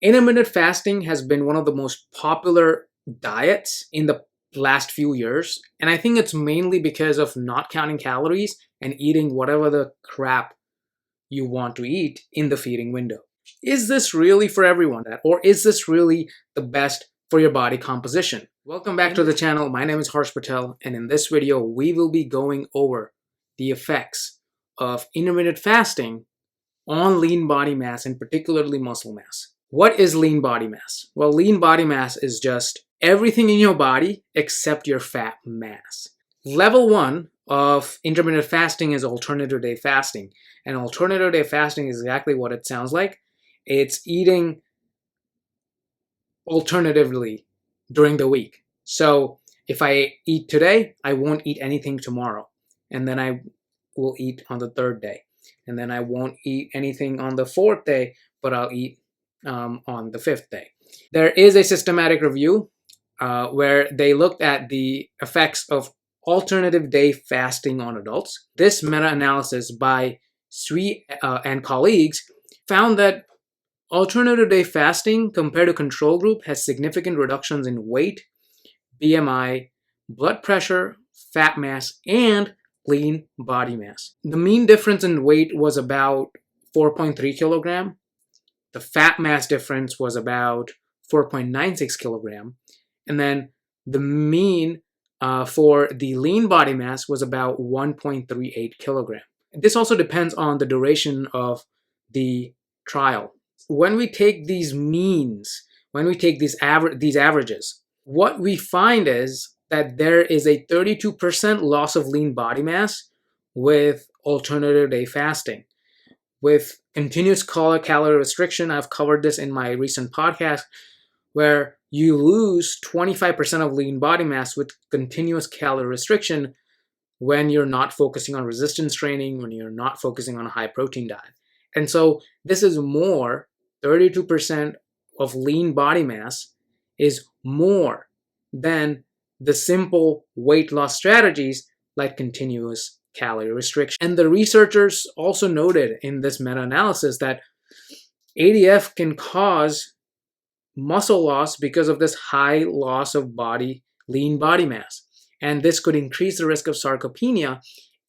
Intermittent fasting has been one of the most popular diets in the last few years, and I think it's mainly because of not counting calories and eating whatever the crap you want to eat in the feeding window. Is this really for everyone, or is this really the best for your body composition? Welcome back to the channel. My name is Harsh Patel, and in this video, we will be going over the effects of intermittent fasting on lean body mass and particularly muscle mass. What is lean body mass? Well, lean body mass is just everything in your body except your fat mass. Level 1 of intermittent fasting is alternative day fasting. And alternative day fasting is exactly what it sounds like. It's eating alternatively during the week. So if I eat today, I won't eat anything tomorrow. And then I will eat on the third day. And then I won't eat anything on the fourth day, but I'll eat on the fifth day. There is a systematic review where they looked at the effects of alternative day fasting on adults. This meta-analysis by Sui and colleagues found that alternative day fasting compared to control group has significant reductions in weight, BMI, blood pressure, fat mass, and lean body mass. The mean difference in weight was about 4.3 kilogram. The fat mass difference was about 4.96 kilogram. And then the mean for the lean body mass was about 1.38 kilogram. This also depends on the duration of the trial. When we take these means, when we take these averages, what we find is that there is a 32% loss of lean body mass with alternative day fasting. With continuous calorie restriction, I've covered this in my recent podcast, where you lose 25% of lean body mass with continuous calorie restriction when you're not focusing on resistance training, when you're not focusing on a high protein diet. And so this is more, 32% of lean body mass is more than the simple weight loss strategies like continuous calorie restriction. And the researchers also noted in this meta-analysis that ADF can cause muscle loss because of this high loss of lean body mass. And this could increase the risk of sarcopenia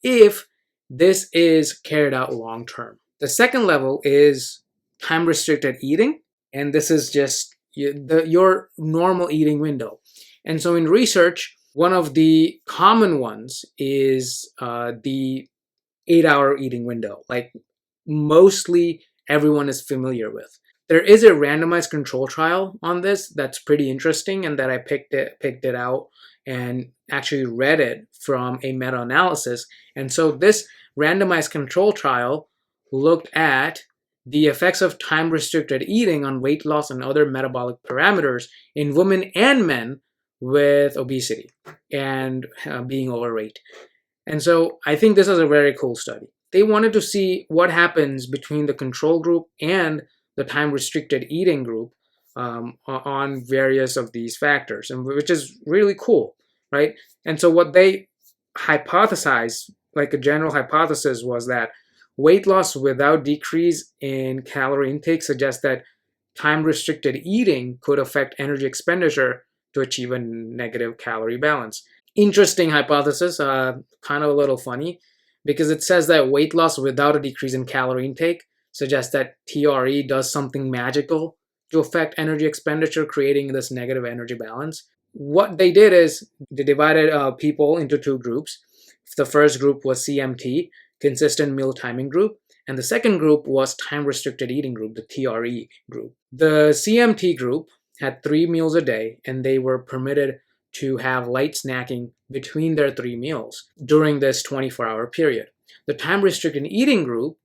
if this is carried out long term. The second level is time restricted eating, and this is just your normal eating window. And so in research, one of the common ones is the 8-hour eating window, like mostly everyone is familiar with. There is a randomized control trial on this that's pretty interesting, and that I picked it out and actually read it from a meta-analysis. And so this randomized control trial looked at the effects of time-restricted eating on weight loss and other metabolic parameters in women and men with obesity and being overweight. And so I think this is a very cool study. They wanted to see what happens between the control group and the time-restricted eating group on various of these factors, and which is really cool, right? And so what they hypothesized, like a general hypothesis, was that weight loss without decrease in calorie intake suggests that time-restricted eating could affect energy expenditure to achieve a negative calorie balance. Interesting hypothesis, kind of a little funny, because it says that weight loss without a decrease in calorie intake suggests that TRE does something magical to affect energy expenditure, creating this negative energy balance. What they did is they divided people into two groups. The first group was CMT, consistent meal timing group, and the second group was time-restricted eating group, the TRE group. The CMT group had 3 meals a day, and they were permitted to have light snacking between their 3 meals during this 24-hour period. The time-restricted eating group,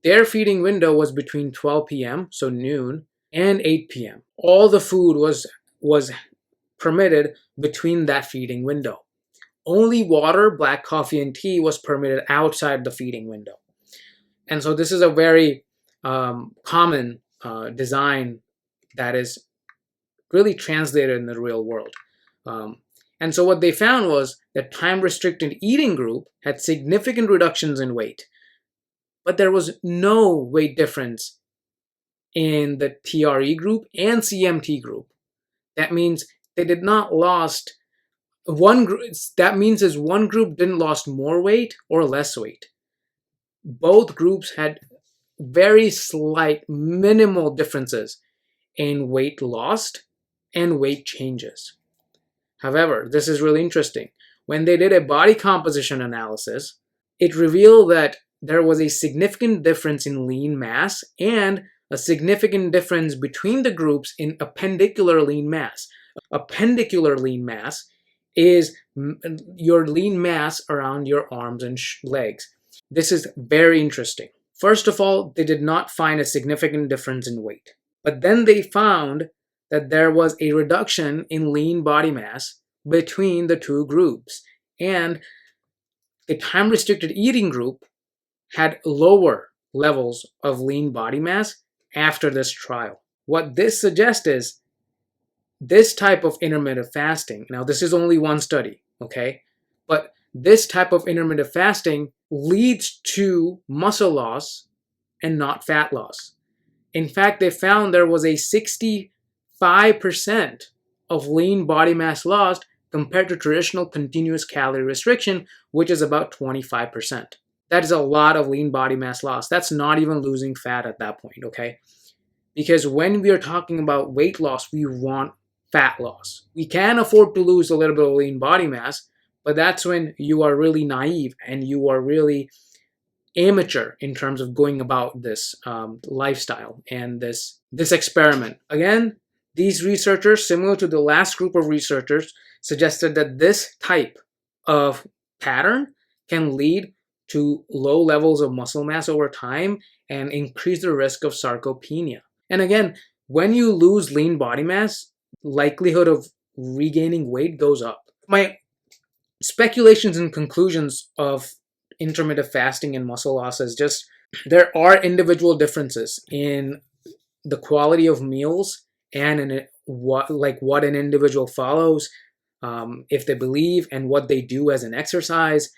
their feeding window was between 12 p.m., so noon, and 8 p.m. All the food was permitted between that feeding window. Only water, black coffee, and tea was permitted outside the feeding window. And so this is a very common design that is really translated in the real world. And so what they found was that time-restricted eating group had significant reductions in weight, but there was no weight difference in the TRE group and CMT group. That means they did not lost one group. That means is one group didn't lost more weight or less weight. Both groups had very slight, minimal differences in weight lost and weight changes. However, this is really interesting. When they did a body composition analysis, it revealed that there was a significant difference in lean mass and a significant difference between the groups in appendicular lean mass. Appendicular lean mass is your lean mass around your arms and legs. This is very interesting. First of all, they did not find a significant difference in weight. But then they found that there was a reduction in lean body mass between the two groups. And the time-restricted eating group had lower levels of lean body mass after this trial. What this suggests is this type of intermittent fasting, now this is only one study, okay? But this type of intermittent fasting leads to muscle loss and not fat loss. In fact, they found there was a 65% of lean body mass lost compared to traditional continuous calorie restriction, which is about 25%. That is a lot of lean body mass loss. That's not even losing fat at that point, okay? Because when we are talking about weight loss, we want fat loss. We can afford to lose a little bit of lean body mass, but that's when you are really naive and you are really amateur in terms of going about this lifestyle and this experiment. Again, these researchers, similar to the last group of researchers, suggested that this type of pattern can lead to low levels of muscle mass over time and increase the risk of sarcopenia. And again, when you lose lean body mass, likelihood of regaining weight goes up. My speculations and conclusions of intermittent fasting and muscle loss is just there are individual differences in the quality of meals and in what an individual follows, if they believe, and what they do as an exercise,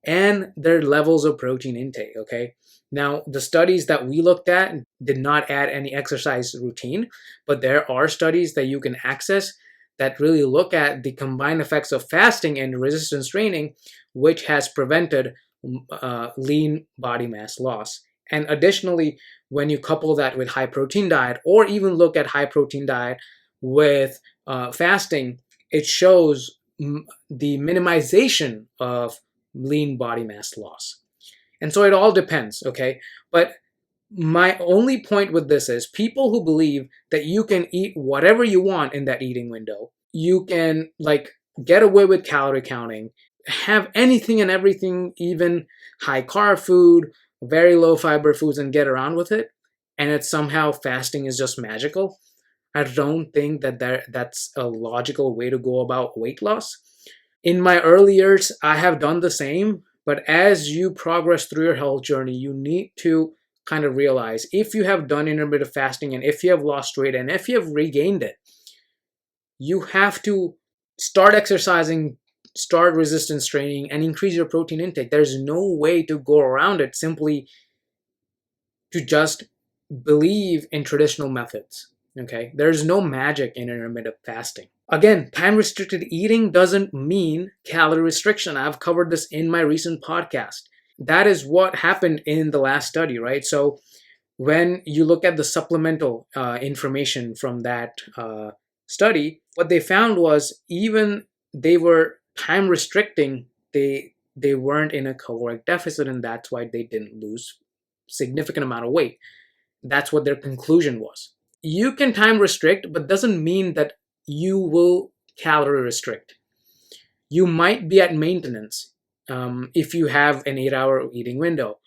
and their levels of protein intake. Okay, now the studies that we looked at did not add any exercise routine, but there are studies that you can access that really look at the combined effects of fasting and resistance training, which has prevented lean body mass loss. And additionally, when you couple that with high protein diet, or even look at high protein diet with fasting, it shows the minimization of lean body mass loss. And so it all depends, okay? But my only point with this is people who believe that you can eat whatever you want in that eating window, you can get away with calorie counting, have anything and everything, even high carb food, very low fiber foods, and get around with it, and it's somehow fasting is just magical. I don't think that that's a logical way to go about weight loss. In my early years, I have done the same, but as you progress through your health journey, you need to kind of realize if you have done intermittent fasting and if you have lost weight and if you have regained it, you have to start exercising, start resistance training, and increase your protein intake. There's no way to go around it simply to just believe in traditional methods. Okay, there's no magic in intermittent fasting. Again, time restricted eating doesn't mean calorie restriction. I've covered this in my recent podcast. That is what happened in the last study, right? So when you look at the supplemental information from that study, what they found was even they were time restricting, they weren't in a caloric deficit, and that's why they didn't lose significant amount of weight. That's what their conclusion was. You can time restrict, but doesn't mean that you will calorie restrict. You might be at maintenance if you have an 8-hour eating window.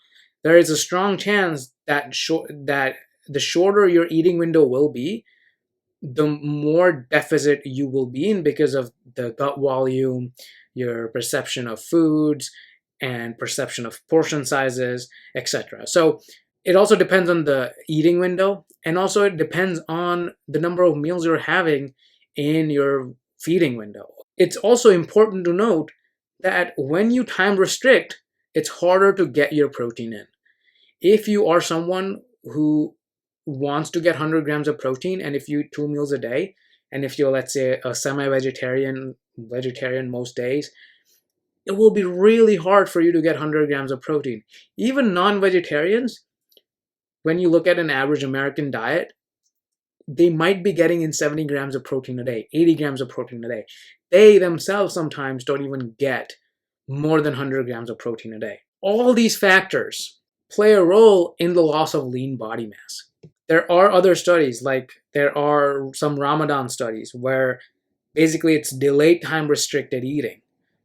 There is a strong chance that that the shorter your eating window will be, the more deficit you will be in because of the gut volume, your perception of foods, and perception of portion sizes, etc. So it also depends on the eating window, and also it depends on the number of meals you're having in your feeding window. It's also important to note that when you time restrict, it's harder to get your protein in. If you are someone who wants to get 100 grams of protein, and if you eat 2 meals a day, and if you're, let's say, a semi-vegetarian, vegetarian most days, it will be really hard for you to get 100 grams of protein. Even non-vegetarians, when you look at an average American diet, they might be getting in 70 grams of protein a day, 80 grams of protein a day. They themselves sometimes don't even get more than 100 grams of protein a day. All these factors play a role in the loss of lean body mass. There are other studies, like there are some Ramadan studies where basically it's delayed time restricted eating.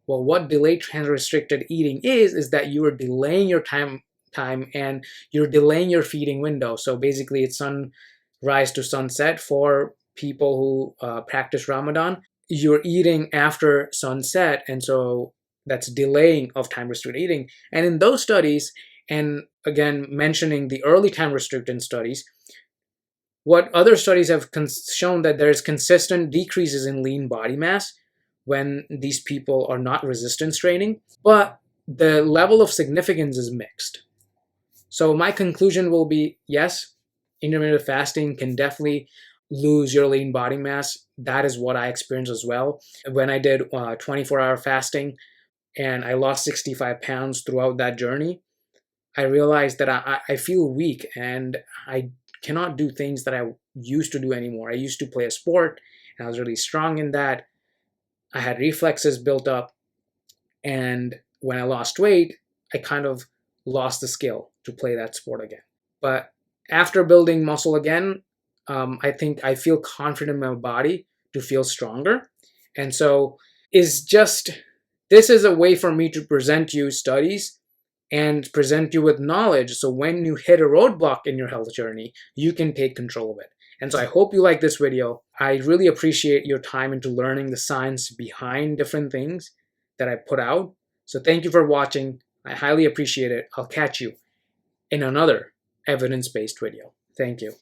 Well, what delayed time restricted eating is that you are delaying your time and you're delaying your feeding window. So basically it's sunrise to sunset for people who practice Ramadan. You're eating after sunset, and so that's delaying of time restricted eating. And in those studies, and again mentioning the early time restricted studies, what other studies have shown that there's consistent decreases in lean body mass when these people are not resistance training, but the level of significance is mixed. So my conclusion will be, yes, intermittent fasting can definitely lose your lean body mass. That is what I experienced as well. When I did 24-hour fasting and I lost 65 pounds throughout that journey, I realized that I feel weak and I cannot do things that I used to do anymore. I used to play a sport and I was really strong in that. I had reflexes built up, and when I lost weight, I kind of lost the skill to play that sport again. But after building muscle again, I think I feel confident in my body to feel stronger. And so this is a way for me to present you studies and present you with knowledge. So when you hit a roadblock in your health journey, you can take control of it. And so I hope you like this video. I really appreciate your time into learning the science behind different things that I put out. So thank you for watching. I highly appreciate it. I'll catch you in another evidence-based video. Thank you.